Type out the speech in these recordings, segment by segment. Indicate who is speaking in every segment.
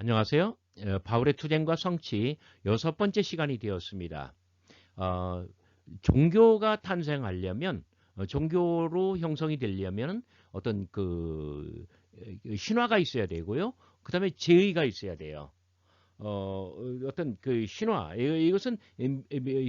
Speaker 1: 안녕하세요. 바울의 투쟁과 성취 여섯 번째 시간이 되었습니다. 어, 종교가 탄생하려면 종교로 형성이 되려면 어떤 신화가 있어야 되고요. 그다음에 제의가 있어야 돼요. 어떤 그 신화 이것은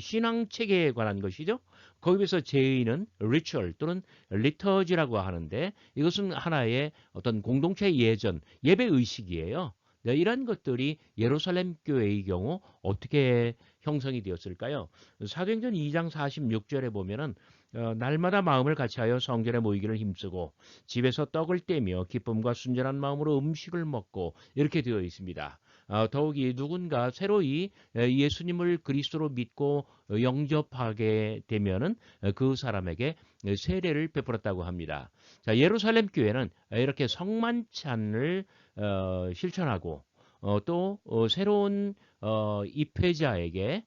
Speaker 1: 신앙 체계에 관한 것이죠. 거기에서 제의는 리추얼 또는 리터지라고 하는데 이것은 하나의 어떤 공동체 예전 예배 의식이에요. 네, 이런 것들이 예루살렘 교회의 경우 어떻게 형성이 되었을까요? 사도행전 2장 46절에 보면은 날마다 마음을 같이하여 성전에 모이기를 힘쓰고 집에서 떡을 떼며 기쁨과 순전한 마음으로 음식을 먹고 이렇게 되어 있습니다. 더욱이 누군가 새로이 예수님을 그리스도로 믿고 영접하게 되면은 그 사람에게 세례를 베풀었다고 합니다. 자, 예루살렘 교회는 이렇게 성만찬을 실천하고 또 새로운 입회자에게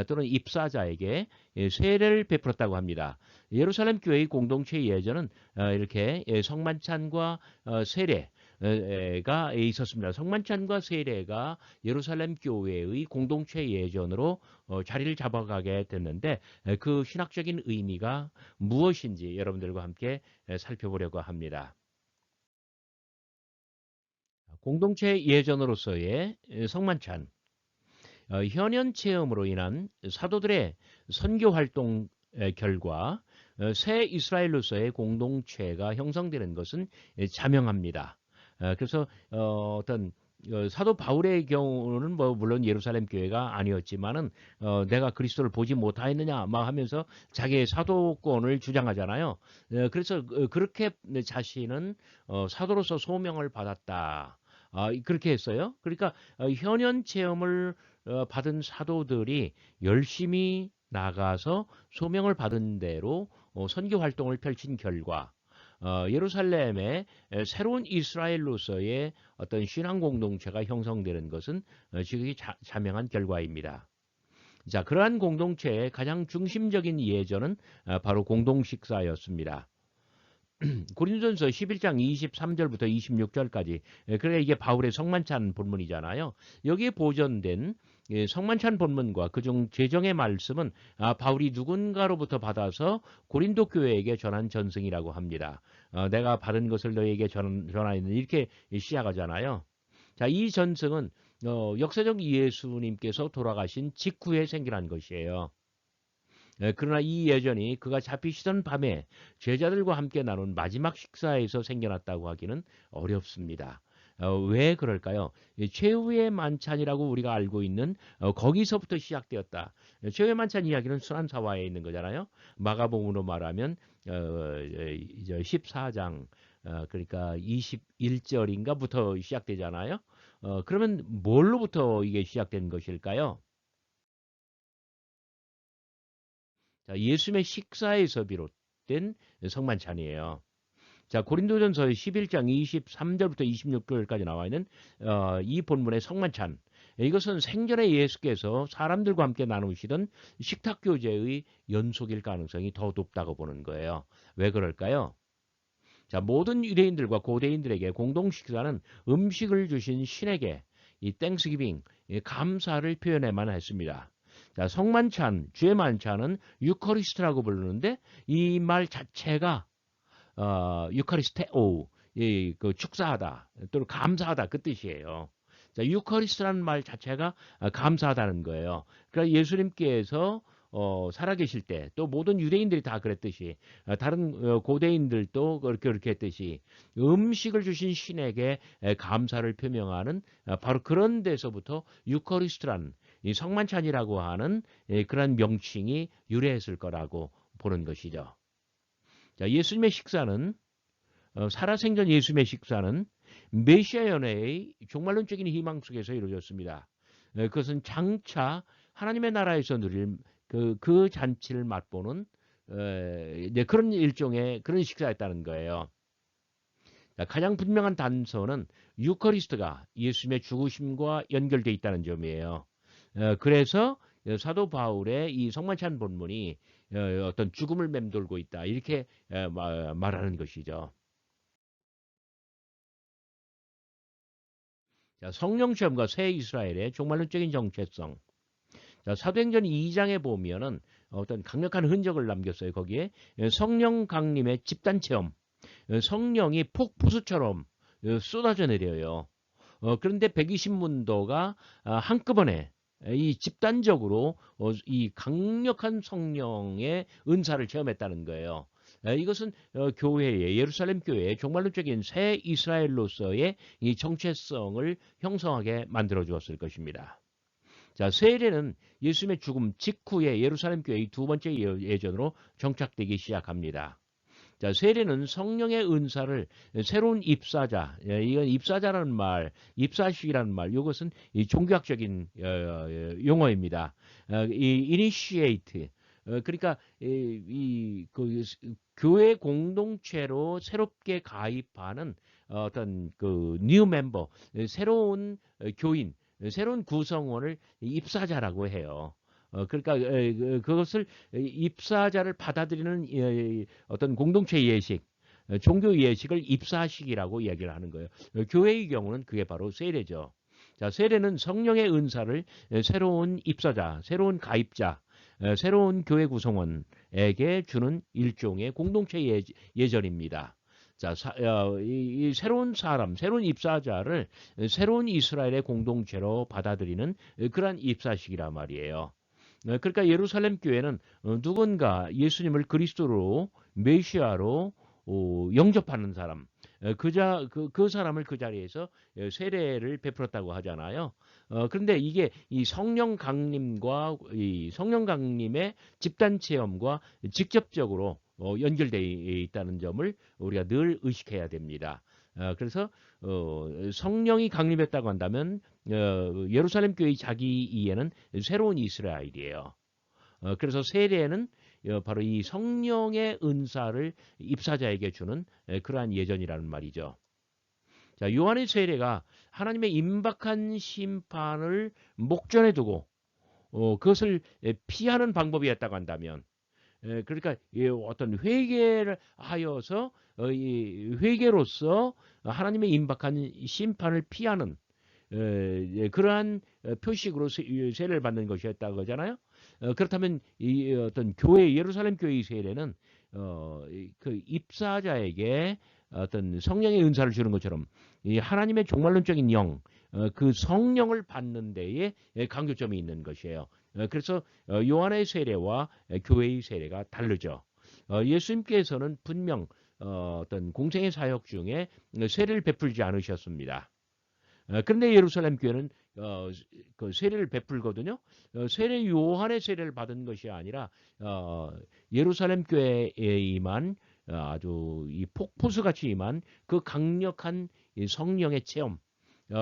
Speaker 1: 또는 입사자에게 세례를 베풀었다고 합니다. 예루살렘 교회의 공동체 예전은 이렇게 성만찬과 세례가 있었습니다. 성만찬과 세례가 예루살렘 교회의 공동체 예전으로 자리를 잡아가게 됐는데 그 신학적인 의미가 무엇인지 여러분들과 함께 살펴보려고 합니다. 공동체 예전으로서의 성만찬, 현현 체험으로 인한 사도들의 선교 활동 결과 새 이스라엘로서의 공동체가 형성되는 것은 자명합니다. 그래서 어떤 사도 바울의 경우는 뭐 물론 예루살렘 교회가 아니었지만은 내가 그리스도를 보지 못하였느냐 막 하면서 자기의 사도권을 주장하잖아요. 그래서 그렇게 자신은 사도로서 소명을 받았다. 그렇게 했어요. 그러니까 현현 체험을 받은 사도들이 열심히 나가서 소명을 받은 대로 선교 활동을 펼친 결과 예루살렘의 새로운 이스라엘로서의 어떤 신앙 공동체가 형성되는 것은 지극히 자명한 결과입니다. 자, 그러한 공동체의 가장 중심적인 예전은 바로 공동식사였습니다. 고린도전서 11장 23절부터 26절까지 그러니까 이게 바울의 성만찬 본문이잖아요. 여기에 보존된 성만찬 본문과 그중 제정의 말씀은 바울이 누군가로부터 받아서 고린도 교회에게 전한 전승이라고 합니다. 내가 받은 것을 너에게 전하는 이렇게 시작하잖아요. 자, 이 전승은 역사적 예수님께서 돌아가신 직후에 생겨난 것이에요. 그러나 이 예전이 그가 잡히시던 밤에 제자들과 함께 나눈 마지막 식사에서 생겨났다고 하기는 어렵습니다. 왜 그럴까요? 최후의 만찬이라고 우리가 알고 있는 거기서부터 시작되었다. 최후의 만찬 이야기는 순환사화에 있는 거잖아요. 마가복음으로 말하면 14장 그러니까 21절인가부터 시작되잖아요. 그러면 뭘로부터 이게 시작된 것일까요? 자, 예수님의 식사에서 비롯된 성만찬이에요. 자, 고린도전서 11장 23절부터 26절까지 나와 있는 이 본문의 성만찬. 이것은 생전에 예수께서 사람들과 함께 나누시던 식탁 교제의 연속일 가능성이 더 높다고 보는 거예요. 왜 그럴까요? 자, 모든 유대인들과 고대인들에게 공동 식사는 음식을 주신 신에게 이 땡스기빙, 감사를 표현해만 했습니다. 자, 성만찬, 주의 만찬은 유커리스트라고 부르는데 이 말 자체가 유카리스테오, 그 축사하다 또는 감사하다 그 뜻이에요. 자, 유카리스트라는 말 자체가 감사하다는 거예요. 그러니까 예수님께서 살아계실 때 또 모든 유대인들이 다 그랬듯이 다른 고대인들도 그렇게 했듯이 음식을 주신 신에게 감사를 표명하는 바로 그런 데서부터 유커리스트라는 이 성만찬이라고 하는 그런 명칭이 유래했을 거라고 보는 것이죠. 자, 예수님의 식사는 살아생전 예수님의 식사는 메시아 연애의 종말론적인 희망 속에서 이루어졌습니다. 그것은 장차 하나님의 나라에서 누릴 그 잔치를 맛보는 그런 일종의 그런 식사였다는 거예요. 자, 가장 분명한 단서는 유커리스트가 예수님의 죽으심과 연결되어 있다는 점이에요. 그래서 사도 바울의 이 성만찬 본문이 어떤 죽음을 맴돌고 있다 이렇게 말하는 것이죠. 자, 성령 체험과 새 이스라엘의 종말론적인 정체성. 자, 사도행전 2장에 보면은 어떤 강력한 흔적을 남겼어요. 거기에 성령 강림의 집단 체험. 성령이 폭포수처럼 쏟아져 내려요. 그런데 120문도가 한꺼번에 이 집단적으로 이 강력한 성령의 은사를 체험했다는 거예요. 이것은 교회의 예루살렘 교회의 종말론적인 새 이스라엘로서의 이 정체성을 형성하게 만들어 주었을 것입니다. 자, 세례는 예수님의 죽음 직후에 예루살렘 교회의 두 번째 예전으로 정착되기 시작합니다. 자, 세례는 성령의 은사를 새로운 입사자, 이건 입사자라는 말, 입사식이라는 말, 이것은 이 종교학적인 용어입니다. 이 initiate, 그러니까 그 교회 공동체로 새롭게 가입하는 어떤 그 new member, 새로운 교인, 새로운 구성원을 입사자라고 해요. 그러니까 그것을 입사자를 받아들이는 어떤 공동체 예식, 종교 예식을 입사식이라고 이야기를 하는 거예요. 교회의 경우는 그게 바로 세례죠. 자, 세례는 성령의 은사를 새로운 입사자, 새로운 가입자, 새로운 교회 구성원에게 주는 일종의 공동체 예절입니다. 자, 이 새로운 사람, 새로운 입사자를 새로운 이스라엘의 공동체로 받아들이는 그러한 입사식이란 말이에요. 그러니까 예루살렘 교회는 누군가 예수님을 그리스도로 메시아로 영접하는 사람, 그 사람을 그 자리에서 세례를 베풀었다고 하잖아요. 그런데 이게 이 성령 강림과 이 성령 강림의 집단 체험과 직접적으로 연결되어 있다는 점을 우리가 늘 의식해야 됩니다. 그래서 성령이 강림했다고 한다면 예루살렘 교회의 자기 이해는 새로운 이스라엘이에요. 그래서 세례는 바로 이 성령의 은사를 입사자에게 주는 그러한 예전이라는 말이죠. 자, 요한의 세례가 하나님의 임박한 심판을 목전에 두고 그것을 피하는 방법이었다고 한다면, 그러니까 어떤 회개를 하여서 이 회개로서 하나님의 임박한 심판을 피하는 그러한 표식으로 세례를 받는 것이었다고 하잖아요. 그렇다면 이 어떤 교회 예루살렘 교회의 세례는 그 입사자에게 어떤 성령의 은사를 주는 것처럼 이 하나님의 종말론적인 영, 그 성령을 받는 데에 강조점이 있는 것이에요. 그래서 요한의 세례와 교회의 세례가 다르죠. 예수님께서는 분명 어떤 공생의 사역 중에 세례를 베풀지 않으셨습니다. 그런데 예루살렘 교회는 그 세례를 베풀거든요. 세례 요한의 세례를 받은 것이 아니라 예루살렘 교회에만 아주 이 폭포수 같이 임한 그 강력한 성령의 체험,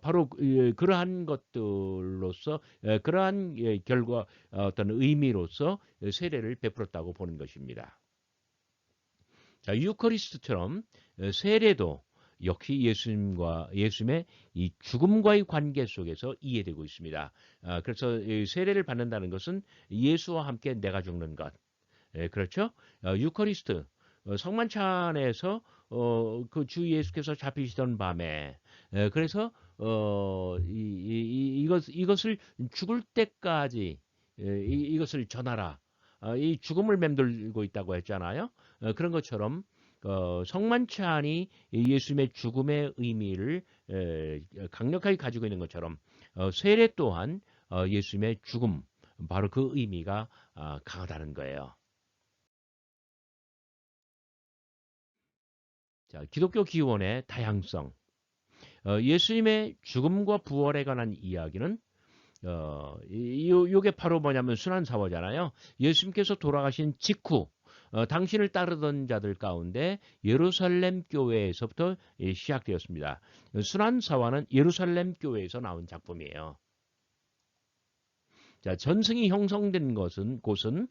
Speaker 1: 바로 그러한 것들로서 그러한 결과 어떤 의미로서 세례를 베풀었다고 보는 것입니다. 자, 유커리스트처럼 세례도 역시 예수님의 이 죽음과의 관계 속에서 이해되고 있습니다. 그래서 세례를 받는다는 것은 예수와 함께 내가 죽는 것. 그렇죠? 유커리스트, 성만찬에서 그 주 예수께서 잡히시던 밤에, 그래서 이것을 죽을 때까지 이것을 전하라. 이 죽음을 맴돌고 있다고 했잖아요. 그런 것처럼 성만찬이 예수님의 죽음의 의미를 강력하게 가지고 있는 것처럼 세례 또한 예수님의 죽음, 바로 그 의미가 강하다는 거예요. 자, 기독교 기원의 다양성. 예수님의 죽음과 부활에 관한 이야기는 요게 바로 뭐냐면 순환사화잖아요. 예수님께서 돌아가신 직후 당신을 따르던 자들 가운데 예루살렘 교회에서부터 시작되었습니다. 순환사화는 예루살렘 교회에서 나온 작품이에요. 자, 전승이 형성된 곳은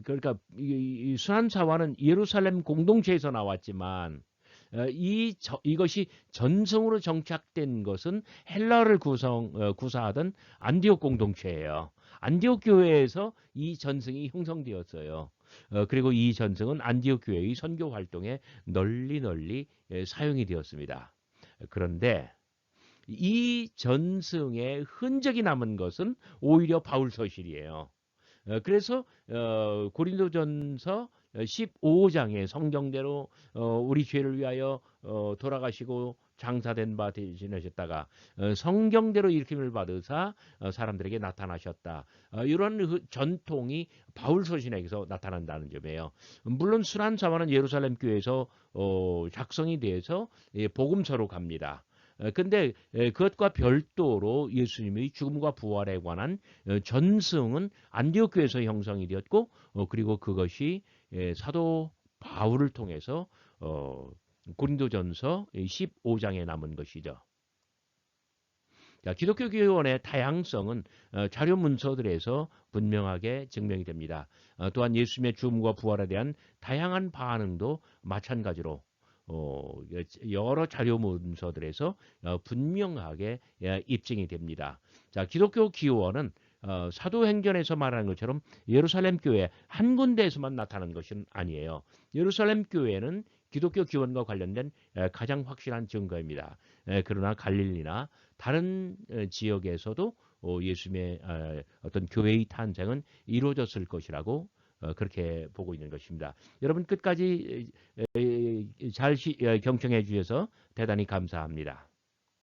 Speaker 1: 그러니까 이 순환사화는 예루살렘 공동체에서 나왔지만 이것이 전성으로 정착된 것은 헬라를 구사하던 안디옥 공동체예요. 안디옥 교회에서 이 전승이 형성되었어요. 그리고 이 전승은 안디옥 교회의 선교 활동에 널리 사용이 되었습니다. 그런데 이 전승의 흔적이 남은 것은 오히려 바울 서실이에요. 그래서 고린도전서 15장에 성경대로 우리 죄를 위하여 돌아가시고 장사된 바 되시셨다가 성경대로 일으킴을 받으사 사람들에게 나타나셨다. 이런 전통이 바울 서신에게서 나타난다는 점이에요. 물론 순환사화는 예루살렘 교회에서 작성이 돼서 복음서로 갑니다. 근데 그것과 별도로 예수님의 죽음과 부활에 관한 전승은 안디옥 교회에서 형성이 되었고 그리고 그것이 사도 바울을 통해서 고린도전서 15장에 남은 것이죠. 자, 기독교 교원의 다양성은 자료 문서들에서 분명하게 증명이 됩니다. 또한 예수님의 죽음과 부활에 대한 다양한 반응도 마찬가지로 여러 자료 문서들에서 분명하게 입증이 됩니다. 자, 기독교 기원은 사도행전에서 말하는 것처럼 예루살렘 교회 한 군데에서만 나타난 것은 아니에요. 예루살렘 교회는 기독교 기원과 관련된 가장 확실한 증거입니다. 그러나 갈릴리나 다른 지역에서도 예수님의 어떤 교회의 탄생은 이루어졌을 것이라고 그렇게 보고 있는 것입니다. 여러분 끝까지 잘 경청해 주셔서 대단히 감사합니다.